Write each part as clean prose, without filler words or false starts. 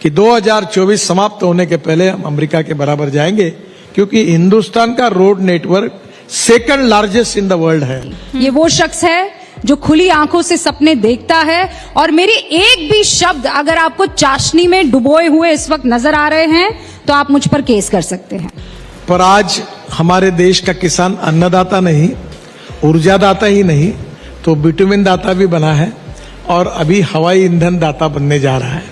कि 2024 समाप्त होने के पहले हम अमेरिका के बराबर जाएंगे, क्योंकि हिंदुस्तान का road network second largest in the world है। ये वो शख्स है जो खुली आंखों से सपने देखता है, और मेरी एक भी शब्द अगर आपको चाशनी में डुबोए हुए इस वक्त नजर आ रहे हैं तो आप मुझ पर केस कर सकते हैं। पर आज हमारे देश का किसान अन्नदाता नहीं, ऊर्जादाता ही नहीं तो बिटुमिन दाता भी बना है, और अभी हवाई ईंधन दाता बनने जा रहा है।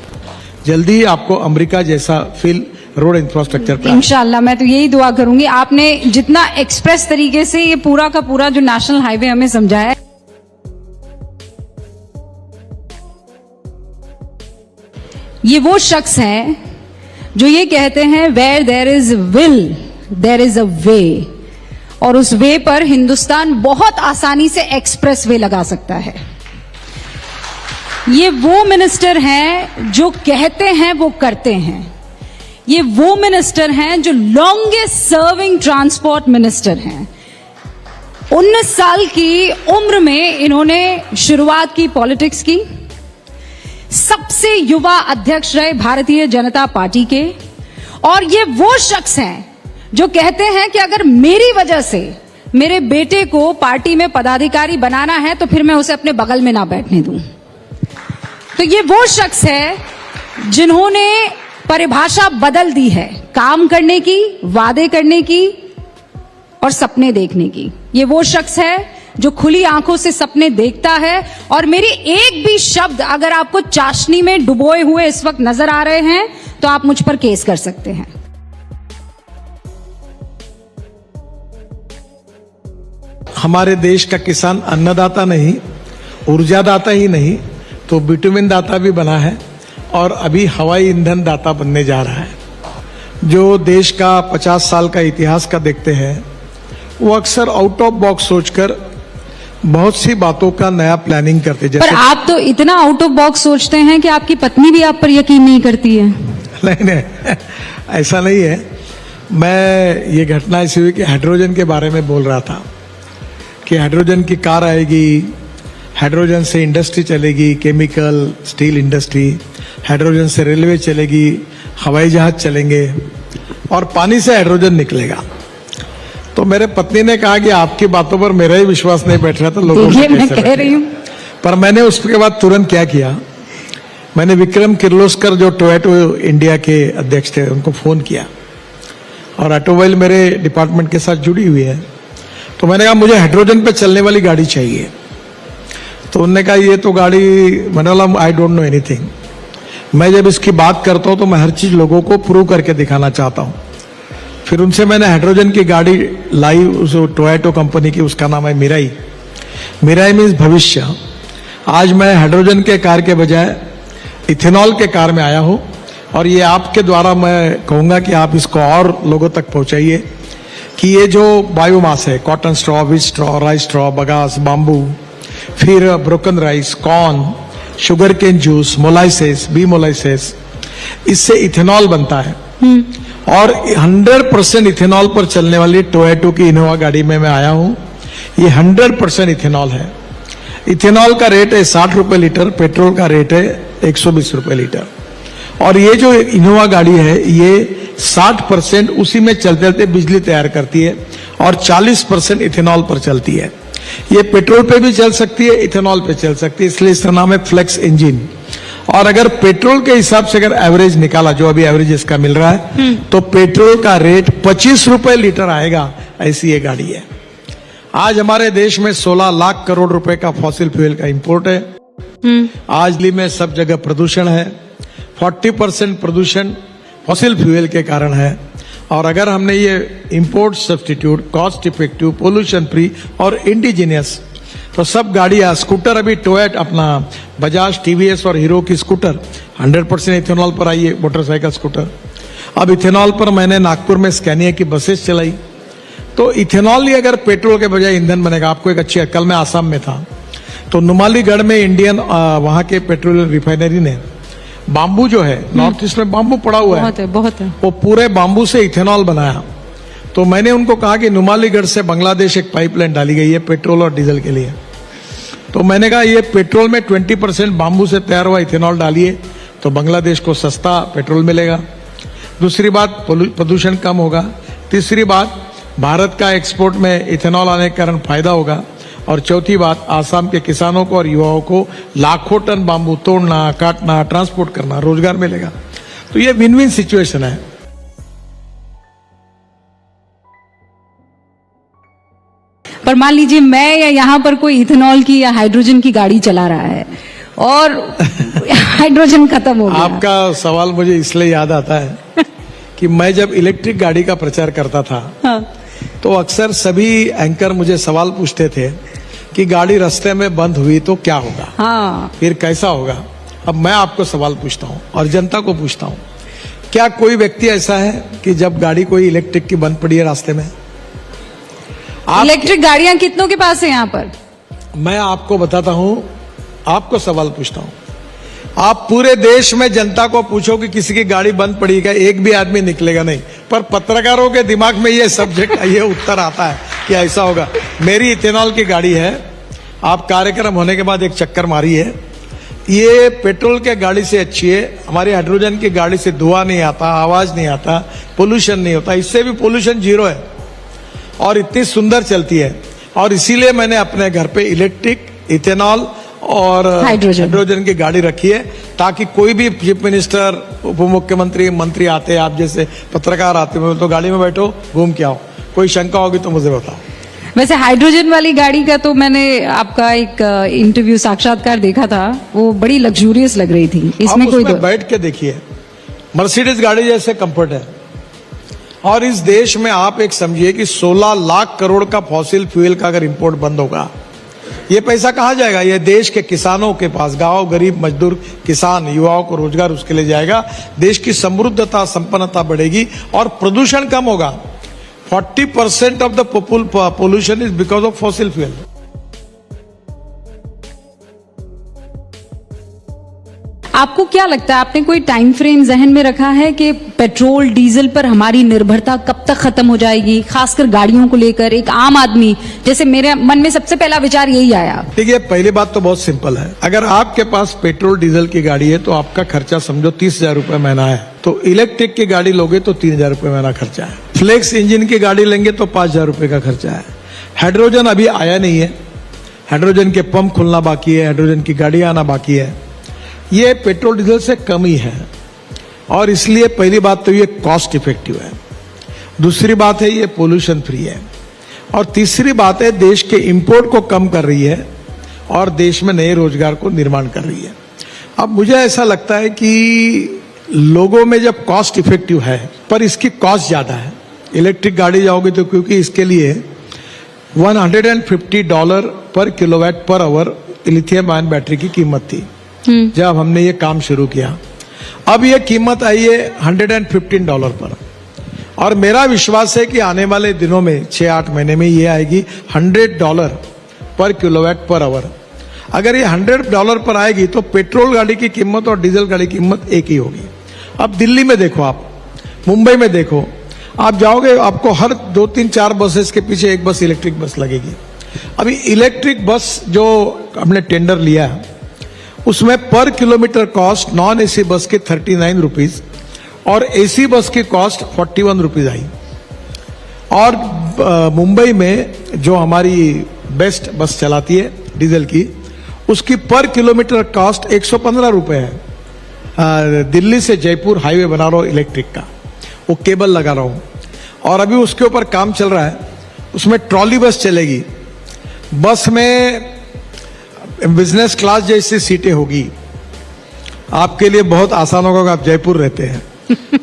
जल्दी ही आपको अमेरिका जैसा फील रोड इंफ्रास्ट्रक्चर पर इंशाल्लाह, मैं तो यही दुआ करूंगी। आपने जितना एक्सप्रेस तरीके से ये पूरा का पूरा जो नेशनल हाईवे हमें समझाया है, ये वो शख्स है जो ये कहते हैं where there is will there is a way, और उस वे पर हिंदुस्तान बहुत आसानी से एक्सप्रेस वे लगा सकता है। ये वो मिनिस्टर हैं जो कहते हैं वो करते हैं। ये वो मिनिस्टर हैं जो लॉन्गेस्ट सर्विंग ट्रांसपोर्ट मिनिस्टर हैं। 19 साल की उम्र में इन्होंने शुरुआत की पॉलिटिक्स की, सबसे युवा अध्यक्ष रहे भारतीय जनता पार्टी के, और ये वो शख्स हैं जो कहते हैं कि अगर मेरी वजह से मेरे बेटे को पार्टी में पदाधिकारी बनाना है तो फिर मैं उसे अपने बगल में ना बैठने दूं। तो ये वो शख्स है जिन्होंने परिभाषा बदल दी है काम करने की, वादे करने की और सपने देखने की। ये वो शख्स है जो खुली आंखों से सपने देखता है, और मेरी एक भी शब्द अगर आपको चाशनी में डुबोए हुए इस वक्त नजर आ रहे हैं तो आप मुझ पर केस कर सकते हैं। हमारे देश का किसान अन्नदाता नहीं, ऊर्जादाता ही नहीं तो बिटुमिन दाता भी बना है, और अभी हवाई ईंधन दाता बनने जा रहा है। जो देश का 50 साल का इतिहास का देखते हैं वो अक्सर आउट ऑफ बॉक्स सोचकर बहुत सी बातों का नया प्लानिंग करते। पर आप तो इतना आउट ऑफ बॉक्स सोचते हैं कि आपकी पत्नी भी आप पर यकीन नहीं करती है। नहीं, ऐसा नहीं है। मैं ये घटना ऐसी हुई कि हाइड्रोजन के बारे में बोल रहा था कि हाइड्रोजन की कार आएगी, हाइड्रोजन से इंडस्ट्री चलेगी, केमिकल, स्टील इंडस्ट्री, हाइड्रोजन से रेलवे चलेगी, हवाई जहाज चलेंगे, और पानी से हाइड्रोजन निकलेगा। तो मेरे पत्नी ने कहा कि आपकी बातों पर मेरा ही विश्वास नहीं बैठ रहा था, लोगों देखिए मैं कह रही हूं। पर मैंने उसके बाद तुरंत क्या किया, मैंने विक्रम किर्लोस्कर जो टोयोटो इंडिया के अध्यक्ष थे उनको फोन किया, और ऑटोमोबाइल मेरे डिपार्टमेंट के साथ जुड़ी हुई है। तो मैंने कहा मुझे हाइड्रोजन पे चलने वाली गाड़ी चाहिए। तो उन्होंने कहा ये तो गाड़ी, मैंने बोला आई डोंट नो एनीथिंग। मैं जब इसकी बात करता हूं तो मैं हर चीज लोगों को प्रूव करके दिखाना चाहता हूं। फिर उनसे मैंने हाइड्रोजन की गाड़ी लाई, उस टोयोटो कंपनी की, उसका नाम है मिराई। मिराई मीन्स भविष्य। आज मैं हाइड्रोजन के कार के बजाय इथेनॉल के कार में आया हूं, और ये आपके द्वारा मैं कहूंगा कि आप इसको और लोगों तक पहुंचाइए कि ये जो बायोमास है, cotton straw, wheat straw, rice straw, bagasse, bamboo, फिर broken rice, corn, sugar cane juice, molasses, B molasses, इससे इथेनॉल बनता है। और 100% इथेनॉल पर चलने वाली टोयोटो की इनोवा गाड़ी में मैं आया हूं। ये 100% इथेनॉल है। इथेनॉल का रेट है 60 रुपए लीटर, पेट्रोल का रेट है 120 रुपए लीटर। और ये जो इनोवा गाड़ी है ये 60% उसी में चलते चलते बिजली तैयार करती है, और 40% इथेनॉल पर चलती है। ये पेट्रोल पे भी चल सकती है, इथेनॉल पे चल सकती है, इसलिए इसका नाम है फ्लेक्स इंजन। और अगर पेट्रोल के हिसाब से अगर एवरेज निकाला, जो अभी एवरेज इसका मिल रहा है, तो पेट्रोल का रेट 25 रुपए लीटर आएगा। ऐसी ये गाड़ी है। आज हमारे देश में 16 लाख करोड़ रुपए का फॉसिल फ्यूल का इंपोर्ट है। आज दिल्ली में सब जगह प्रदूषण है। 40% प्रदूषण फॉसिल फ्यूल के कारण है। और अगर हमने ये import substitute, cost effective, pollution free और इंडिजिनियस, तो सब गाड़ियां, स्कूटर, अभी टोयोटा, अपना बजाज, टीवीएस और हीरो की स्कूटर 100% इथेनॉल पर आई है, मोटरसाइकिल स्कूटर। अब इथेनॉल पर मैंने नागपुर में स्कैनिया की बसेस चलाई। तो इथेनॉल ही अगर पेट्रोल के बजाय ईंधन बनेगा। आपको एक अच्छी, कल मैं आसाम में था तो नुमालीगढ़ में इंडियन वहां के पेट्रोलियम रिफाइनरी ने बाम्बू जो है, नॉर्थ ईस्ट में बाम्बू पड़ा हुआ है, बहुत है, वो पूरे बाम्बू से इथेनॉल बनाया। तो मैंने उनको कहा कि नुमालीगढ़ से बांग्लादेश एक पाइपलाइन डाली गई है पेट्रोल और डीजल के लिए। तो मैंने कहा ये पेट्रोल में 20% बाम्बू से तैयार हुआ इथेनॉल डालिए, तो बांग्लादेश को सस्ता पेट्रोल मिलेगा। दूसरी बात, प्रदूषण कम होगा। तीसरी बात, भारत का एक्सपोर्ट में इथेनॉल आने के कारण फायदा होगा। और चौथी बात, आसाम के किसानों को और युवाओं को लाखों टन बांबू तोड़ना, काटना, ट्रांसपोर्ट करना, रोजगार मिलेगा। तो ये विन विन सिचुएशन है। पर मान लीजिए मैं या यहाँ पर कोई इथेनॉल की या हाइड्रोजन की गाड़ी चला रहा है और हाइड्रोजन खत्म हो गया। आपका सवाल मुझे इसलिए याद आता है कि मैं जब इलेक्ट्रिक गाड़ी का प्रचार करता था, हाँ। तो अक्सर सभी एंकर मुझे सवाल पूछते थे कि गाड़ी रास्ते में बंद हुई तो क्या होगा, हाँ। फिर कैसा होगा। अब मैं आपको सवाल पूछता हूं और जनता को पूछता हूं, क्या कोई व्यक्ति ऐसा है कि जब गाड़ी कोई इलेक्ट्रिक की बंद पड़ी है रास्ते में? इलेक्ट्रिक गाड़ियां कितनों के पास है यहाँ पर? मैं आपको बताता हूं, आपको सवाल पूछता हूं, आप पूरे देश में जनता को पूछो कि किसी की गाड़ी बंद पड़ी है, एक भी आदमी निकलेगा नहीं। पर पत्रकारों के दिमाग में ये सब्जेक्ट, ये उत्तर आता है कि ऐसा होगा। मेरी इथेनॉल की गाड़ी है, आप कार्यक्रम होने के बाद एक चक्कर मारी है, ये पेट्रोल के गाड़ी से अच्छी है। हमारी हाइड्रोजन की गाड़ी से धुआं नहीं आता, आवाज नहीं आता, पोल्यूशन नहीं होता, इससे भी पोल्यूशन जीरो है और इतनी सुंदर चलती है। और इसीलिए मैंने अपने घर पे इलेक्ट्रिक, इथेनॉल और हाइड्रोजन की गाड़ी रखी है, ताकि कोई भी चीफ मिनिस्टर, उप मुख्यमंत्री, मंत्री आते, आप जैसे पत्रकार आते हो तो गाड़ी में बैठो, घूम के आओ। कोई शंका होगी तो मुझे बताओ। वैसे हाइड्रोजन वाली गाड़ी का तो मैंने आपका एक इंटरव्यू, साक्षात्कार देखा था, वो बड़ी लग्जूरियस लग रही थी। इसमें कोई बैठ के देखिए, मर्सिडीज गाड़ी जैसे कंफर्ट है। और इस देश में आप एक समझिए कि 16 लाख करोड़ का फॉसिल फ्यूल का अगर इंपोर्ट बंद होगा, ये पैसा कहाँ जाएगा? ये देश के किसानों के पास, गांव, गरीब, मजदूर, किसान, युवाओं को रोजगार उसके लिए जाएगा। देश की समृद्धता, संपन्नता बढ़ेगी और प्रदूषण कम होगा। 40% of the pollution is because of fossil fuel. आपको क्या लगता है, आपने कोई टाइम फ्रेम जहन में रखा है कि पेट्रोल डीजल पर हमारी निर्भरता कब तक खत्म हो जाएगी, खासकर गाड़ियों को लेकर? एक आम आदमी, जैसे मेरे मन में सबसे पहला विचार यही आया। ठीक है, पहली बात तो बहुत सिंपल है। अगर आपके पास पेट्रोल डीजल की गाड़ी है तो आपका खर्चा समझो 30,000 रुपए महीना है। तो इलेक्ट्रिक की गाड़ी लोगे तो 3,000 रुपए महीना खर्चा है। फ्लेक्स इंजन की गाड़ी लेंगे तो 5,000 रुपए का खर्चा है। हाइड्रोजन अभी आया नहीं है, हाइड्रोजन के पंप खुलना बाकी है, हाइड्रोजन की गाड़ी आना बाकी है। ये पेट्रोल डीजल से कम ही है और इसलिए पहली बात तो ये कॉस्ट इफेक्टिव है, दूसरी बात है ये पोल्यूशन फ्री है, और तीसरी बात है देश के इंपोर्ट को कम कर रही है और देश में नए रोजगार को निर्माण कर रही है। अब मुझे ऐसा लगता है कि लोगों में जब कॉस्ट इफेक्टिव है पर इसकी कॉस्ट ज्यादा है। इलेक्ट्रिक गाड़ी जाओगे तो क्योंकि इसके लिए $150 पर kilowatt per hour lithium ion battery की कीमत थी जब हमने ये काम शुरू किया। अब ये कीमत आई है $115 पर, और मेरा विश्वास है कि आने वाले दिनों में 6-8 महीने में ये आएगी $100 पर किलोवाट पर आवर। अगर ये $100 पर आएगी तो पेट्रोल गाड़ी की कीमत और डीजल गाड़ी की कीमत एक ही होगी। अब दिल्ली में देखो, आप मुंबई में देखो, आप जाओगे आपको हर 2-3-4 बसेस के पीछे एक बस इलेक्ट्रिक बस लगेगी। अभी इलेक्ट्रिक बस जो हमने टेंडर लिया है उसमें पर kilometre cost non AC bus के 39 रुपीज और एसी बस की कॉस्ट 41 रुपीज आई। और मुंबई में जो हमारी बेस्ट बस चलाती है डीजल की, उसकी पर किलोमीटर कॉस्ट 115 रुपए है। दिल्ली से जयपुर हाईवे बना रहा हूं इलेक्ट्रिक का, वो केबल लगा रहा हूं और अभी उसके ऊपर काम चल रहा है। उसमें ट्रॉली बस चलेगी, बस में बिजनेस क्लास जैसी सीटें होगी। आपके लिए बहुत आसान होगा, आप जयपुर रहते हैं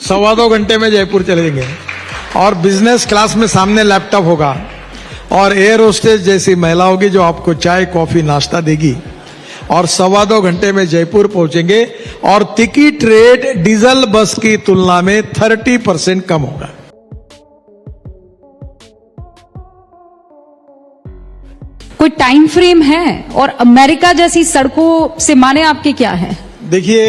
1.25 घंटे में जयपुर चलेंगे। और बिजनेस क्लास में सामने लैपटॉप होगा और एयर होस्टेस जैसी महिला होगी जो आपको चाय, कॉफी, नाश्ता देगी और 2.25 घंटे में जयपुर पहुंचेंगे। और टिकट रेट डीजल बस की तुलना में 30% कम होगा। कोई टाइम फ्रेम है? और अमेरिका जैसी सड़कों से माने आपके क्या है? देखिए,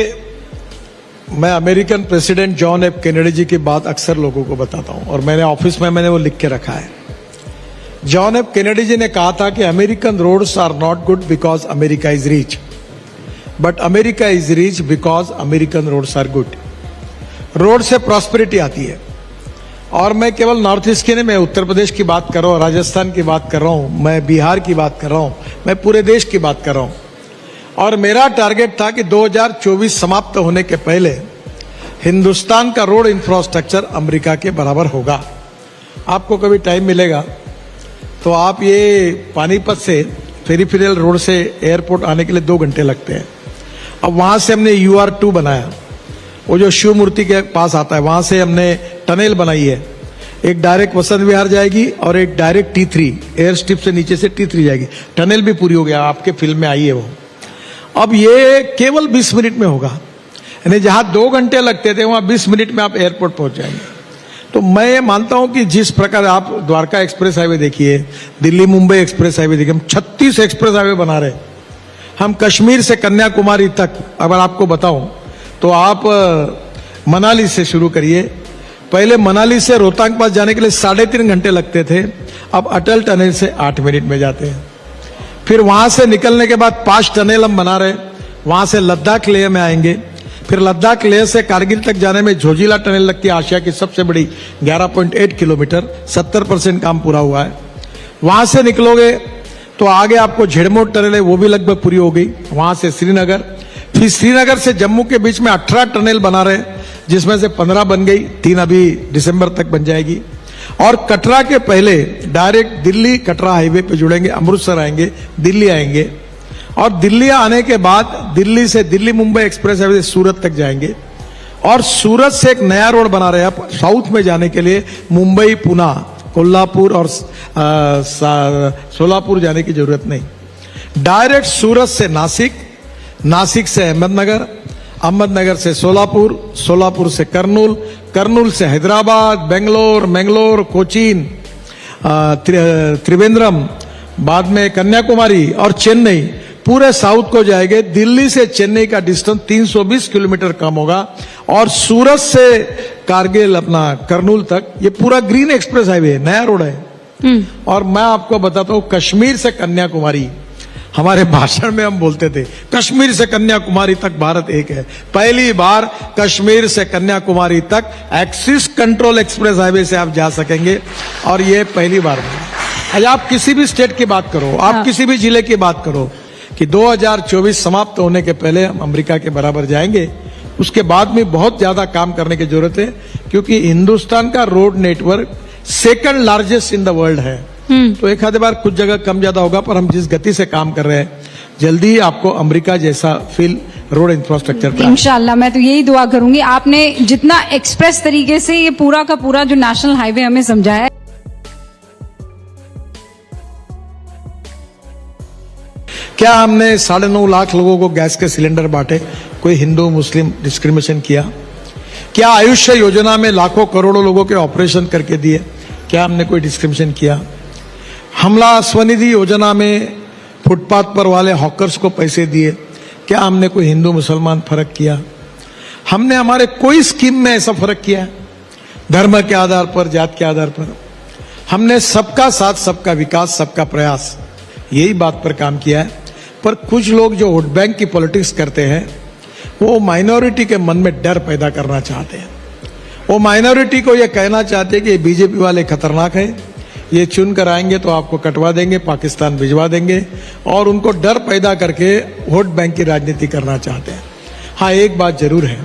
मैं American president John F Kennedy ji की बात अक्सर लोगों को बताता हूं और मैंने ऑफिस में वो लिख के रखा है। जॉन एफ कैनेडी जी ने कहा था कि American roads are not good because America is rich, but America is rich because American roads are good. Road से प्रॉस्पेरिटी आती है। और मैं केवल नॉर्थ ईस्ट की नहीं, मैं उत्तर प्रदेश की बात कर रहा हूँ, राजस्थान की बात कर रहा हूँ, मैं बिहार की बात कर रहा हूँ, मैं पूरे देश की बात कर रहा हूँ। और मेरा टारगेट था कि 2024 समाप्त होने के पहले हिंदुस्तान का रोड इंफ्रास्ट्रक्चर अमेरिका के बराबर होगा। आपको कभी टाइम मिलेगा तो आप ये पानीपत से पेरिफेरल रोड से एयरपोर्ट आने के लिए 2 घंटे लगते हैं। अब वहां से हमने UR2 बनाया, वो जो शिव मूर्ति के पास आता है, वहां से हमने टनल बनाई है। एक डायरेक्ट वसंत विहार जाएगी और एक डायरेक्ट T3 एयर स्ट्रिप से नीचे से T3 जाएगी। टनल भी पूरी हो गया, आपके फिल्म में आई है वो। अब ये केवल 20 मिनट में होगा, यानी जहां 2 घंटे लगते थे वहां 20 मिनट में आप एयरपोर्ट पहुंच जाएंगे। तो मैं ये मानता हूं कि जिस प्रकार आप द्वारका एक्सप्रेस हाईवे देखिए, दिल्ली मुंबई एक्सप्रेस हाईवे देखिए, हम 36 एक्सप्रेस हाईवे बना रहे हैं। हम कश्मीर से कन्याकुमारी तक, अगर आपको बताऊं तो आप मनाली से शुरू करिए। पहले मनाली से रोहतांग पास जाने के लिए 3.5 घंटे लगते थे, अब अटल टनल से 8 मिनट में जाते हैं। फिर वहां से निकलने के बाद 5 टनल हम बना रहे, वहां से लद्दाख लेह में आएंगे। फिर लद्दाख लेह से कारगिल तक जाने में झोजिला टनल लगती है, आशिया की सबसे बड़ी 11.8 किलोमीटर, 70% काम पूरा हुआ है। वहां से निकलोगे तो आगे आपको झेड़मोट टनल है, वो भी लगभग पूरी हो गई। वहां से श्रीनगर, फिर श्रीनगर से जम्मू के बीच में 18 टनल बना रहे, जिसमें से 15 बन गई, 3 अभी दिसंबर तक बन जाएगी। और कटरा के पहले डायरेक्ट दिल्ली कटरा हाईवे पे जुड़ेंगे, अमृतसर आएंगे, दिल्ली आएंगे। और दिल्ली आने के बाद दिल्ली से दिल्ली मुंबई एक्सप्रेस हाईवे से सूरत तक जाएंगे। और सूरत से एक नया रोड बना रहे हैं साउथ में जाने के लिए, मुंबई पुणे कोल्हापुर और सोलापुर जाने की जरूरत नहीं। डायरेक्ट सूरत से नासिक, नासिक से अहमदनगर, अहमदनगर से सोलापुर, सोलापुर से कर्नूल, कर्नूल से हैदराबाद, बेंगलोर, मैंगलोर, कोचीन, त्रिवेंद्रम, बाद में कन्याकुमारी और चेन्नई, पूरे साउथ को जाएंगे। दिल्ली से चेन्नई का डिस्टेंस 320 किलोमीटर कम होगा। और सूरत से कारगिल अपना कर्नूल तक, ये पूरा ग्रीन एक्सप्रेस हाईवे है, नया रोड है। और मैं आपको बताता हूं, कश्मीर से कन्याकुमारी, हमारे भाषण में हम बोलते थे कश्मीर से कन्याकुमारी तक भारत एक है। पहली बार कश्मीर से कन्याकुमारी तक एक्सिस कंट्रोल एक्सप्रेस हाईवे से आप जा सकेंगे, और ये पहली बार है। आज आप किसी भी स्टेट की बात करो, आप किसी भी जिले की बात करो, कि 2024 समाप्त होने के पहले हम अमेरिका के बराबर जाएंगे। उसके बाद में बहुत ज्यादा काम करने की जरूरत है, क्योंकि हिंदुस्तान का road network 2nd largest in the world है। तो एक आधे बार कुछ जगह कम ज्यादा होगा, पर हम जिस गति से काम कर रहे हैं, जल्दी ही आपको अमेरिका जैसा फील रोड इंफ्रास्ट्रक्चर इंशाल्लाह। मैं तो यही दुआ करूंगी। आपने जितना एक्सप्रेस तरीके से ये पूरा का पूरा जो नेशनल हाईवे हमें समझाया है, क्या हमने 9.5 लाख लोगों को गैस के सिलेंडर बांटे? कोई हिंदू मुस्लिम डिस्क्रिमिनेशन किया? क्या आयुष्य योजना में लाखों करोड़ों लोगों के ऑपरेशन करके दिए? क्या हमने कोई डिस्क्रिमिनेशन किया? हमला स्वनिधि योजना में फुटपाथ पर वाले हॉकर्स को पैसे दिए? क्या हमने कोई हिंदू मुसलमान फर्क किया? हमने हमारे कोई स्कीम में ऐसा फर्क किया है? धर्म के आधार पर, जात के आधार पर? हमने सबका साथ, सबका विकास, सबका प्रयास, यही बात पर काम किया है। पर कुछ लोग जो वोट बैंक की पॉलिटिक्स करते हैं, वो माइनॉरिटी के मन में डर पैदा करना चाहते हैं। वो माइनॉरिटी को ये कहना चाहते हैं कि बीजेपी वाले खतरनाक है, ये चुन कर आएंगे तो आपको कटवा देंगे, पाकिस्तान भिजवा देंगे, और उनको डर पैदा करके वोट बैंक की राजनीति करना चाहते हैं। हाँ, एक बात जरूर है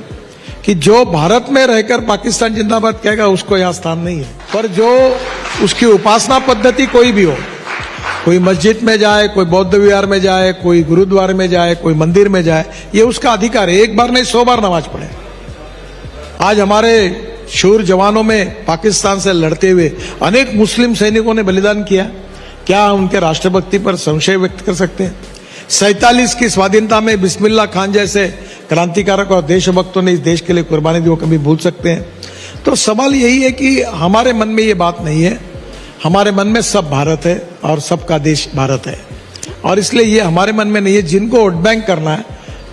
कि जो भारत में रहकर पाकिस्तान जिंदाबाद कहेगा, उसको यहाँ स्थान नहीं है। पर जो उसकी उपासना पद्धति कोई भी हो, कोई मस्जिद में जाए, कोई बौद्ध विहार में जाए, कोई गुरुद्वारे में जाए, कोई मंदिर में जाए, ये उसका अधिकार है। एक बार नहीं 100 बार नमाज पढ़े। आज हमारे शूर जवानों में पाकिस्तान से लड़ते हुए अनेक मुस्लिम सैनिकों ने बलिदान किया। क्या उनके राष्ट्रभक्ति पर संशय व्यक्त कर सकते हैं? 47 की स्वाधीनता में बिस्मिल्लाह खान जैसे क्रांतिकारक और देशभक्तों ने इस देश के लिए कुर्बानी दी, वो कभी भूल सकते हैं? तो सवाल यही है कि हमारे मन में ये बात नहीं है। हमारे मन में सब भारत है और सबका देश भारत है, और इसलिए ये हमारे मन में नहीं है। जिनको वोट बैंक करना है,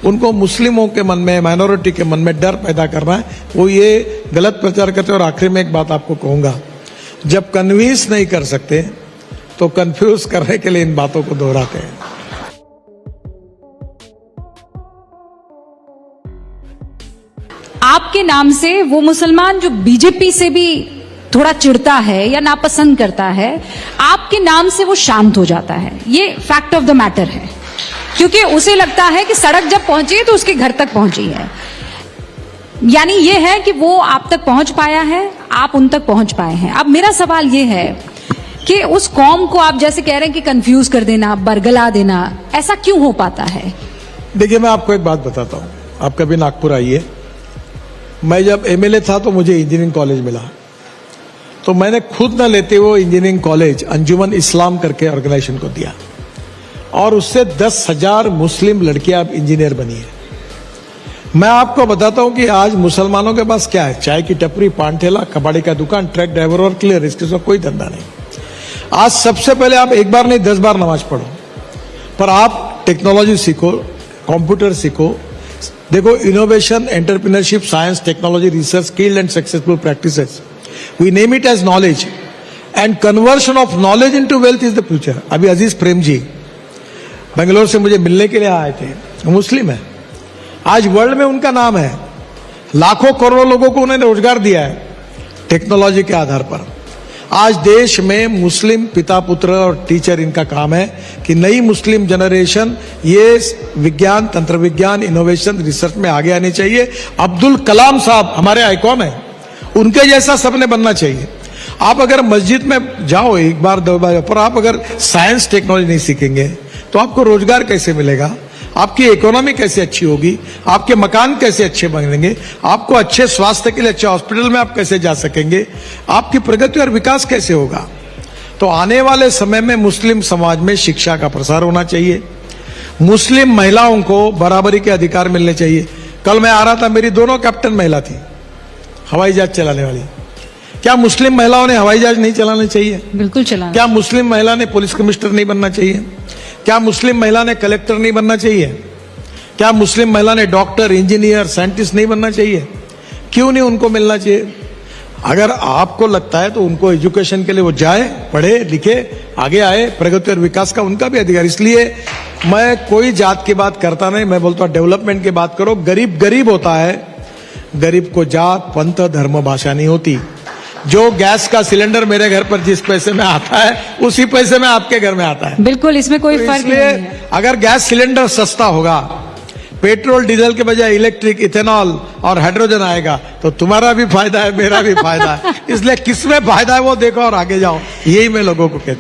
उनको मुस्लिमों के मन में, माइनॉरिटी के मन में डर पैदा करना है, वो ये गलत प्रचार करते हैं। और आखिर में एक बात आपको कहूंगा, जब कन्विंस नहीं कर सकते तो कंफ्यूज करने के लिए इन बातों को दोहराते हैं। आपके नाम से वो मुसलमान जो बीजेपी से भी थोड़ा चिढ़ता है या नापसंद करता है, आपके नाम से वो शांत हो जाता है। ये फैक्ट ऑफ द मैटर है, क्योंकि उसे लगता है कि सड़क जब पहुंची है तो उसके घर तक पहुंची है। यानी ये है कि वो आप तक पहुंच पाया है, आप उन तक पहुंच पाए हैं। अब मेरा सवाल ये है कि उस कौम को आप जैसे कह रहे हैं कि कंफ्यूज कर देना, बरगला देना, ऐसा क्यों हो पाता है? देखिए, मैं आपको एक बात बताता हूं। आप कभी नागपुर आइए। मैं जब एमएलए था तो मुझे इंजीनियरिंग कॉलेज मिला, तो मैंने खुद न लेते हुए इंजीनियरिंग कॉलेज अंजुमन इस्लाम करके ऑर्गेनाइजेशन को दिया, और उससे 10,000 मुस्लिम लड़कियां अब इंजीनियर बनी है। मैं आपको बताता हूं कि आज मुसलमानों के पास क्या है? चाय की टपरी, पान ठेला, कबाड़ी का दुकान, ट्रक ड्राइवर और क्लियर, इसके साथ कोई धंधा नहीं। आज सबसे पहले आप एक बार नहीं 10 बार नमाज पढ़ो, पर आप टेक्नोलॉजी सीखो, कंप्यूटर सीखो। देखो, innovation, entrepreneurship, science, technology, research, skilled and successful practices, we name it as knowledge, and conversion of knowledge into wealth is the future. अभी अजीज प्रेम जी बेंगलोर से मुझे मिलने के लिए आए थे, मुस्लिम है। आज वर्ल्ड में उनका नाम है, लाखों करोड़ों लोगों को उन्होंने रोजगार दिया है टेक्नोलॉजी के आधार पर। आज देश में मुस्लिम पिता पुत्र और टीचर, इनका काम है कि नई मुस्लिम जनरेशन ये विज्ञान, तंत्र विज्ञान, इनोवेशन, रिसर्च में आगे आनी चाहिए। अब्दुल कलाम साहब हमारे आइकॉन है, उनके जैसा सबने बनना चाहिए। आप अगर मस्जिद में जाओ एक बार 2 बार, पर आप अगर साइंस टेक्नोलॉजी नहीं सीखेंगे तो आपको रोजगार कैसे मिलेगा? आपकी इकोनॉमी कैसे अच्छी होगी? आपके मकान कैसे अच्छे बनेंगे? आपको अच्छे स्वास्थ्य के लिए अच्छे हॉस्पिटल में आप कैसे जा सकेंगे? आपकी प्रगति और विकास कैसे होगा? तो आने वाले समय में मुस्लिम समाज में शिक्षा का प्रसार होना चाहिए। मुस्लिम महिलाओं को बराबरी के अधिकार मिलने चाहिए। कल मैं आ रहा था, मेरी दोनों कैप्टन महिला थी, हवाई जहाज चलाने वाली। क्या मुस्लिम महिलाओं ने हवाई जहाज नहीं चलाने चाहिए? बिल्कुल चला। क्या मुस्लिम महिला ने पुलिस कमिश्नर नहीं बनना चाहिए? क्या मुस्लिम महिला ने कलेक्टर नहीं बनना चाहिए? क्या मुस्लिम महिला ने डॉक्टर, इंजीनियर, साइंटिस्ट नहीं बनना चाहिए? क्यों नहीं उनको मिलना चाहिए? अगर आपको लगता है तो उनको एजुकेशन के लिए वो जाए, पढ़े लिखे, आगे आए, प्रगति और विकास का उनका भी अधिकार। इसलिए मैं कोई जात की बात करता नहीं, मैं बोलता हूं डेवलपमेंट की बात करो। गरीब गरीब होता है, गरीब को जात, पंथ, धर्म, भाषा नहीं होती। जो गैस का सिलेंडर मेरे घर पर जिस पैसे में आता है, उसी पैसे में आपके घर में आता है। बिल्कुल, इसमें कोई तो फर्क नहीं इसलिए है। अगर गैस सिलेंडर सस्ता होगा, पेट्रोल डीजल के बजाय इलेक्ट्रिक, इथेनॉल और हाइड्रोजन आएगा, तो तुम्हारा भी फायदा है, मेरा भी फायदा है। इसलिए किसमें फायदा है वो देखो और आगे जाओ, यही मैं लोगों को कहता हूं।